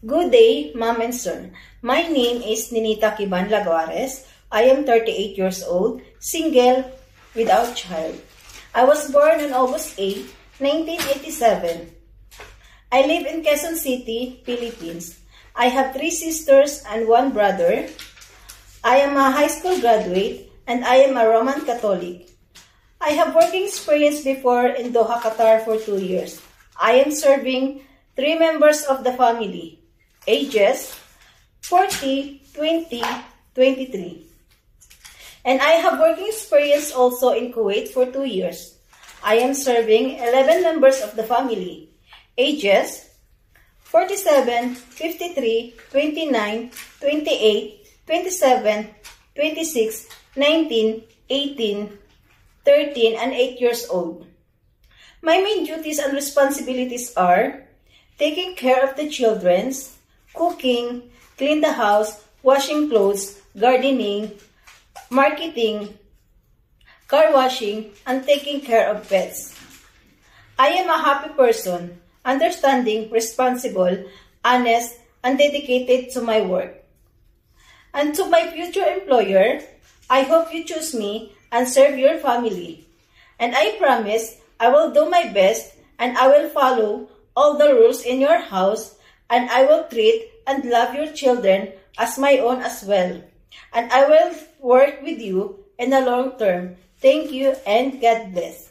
Good day, Mom and Sir. My name is Ninita Kiban Laguares. I am 38 years old, single, without child. I was born on August 8, 1987. I live in Quezon City, Philippines. I have 3 sisters and 1 brother. I am a high school graduate and I am a Roman Catholic. I have working experience before in Doha, Qatar for 2 years. I am serving 3 members of the family, ages 40, 20, 23. And I have working experience also in Kuwait for 2 years. I am serving 11 members of the family, ages 47, 53, 29, 28, 27, 26, 19, 18, 13, and 8 years old. My main duties and responsibilities are taking care of the children, cooking, clean the house, washing clothes, gardening, marketing, car washing, and taking care of pets. I am a happy person, understanding, responsible, honest, and dedicated to my work. And to my future employer, I hope you choose me and serve your family. And I promise I will do my best and I will follow all the rules in your house, and I will treat and love your children as my own as well. And I will work with you in the long term. Thank you and God bless.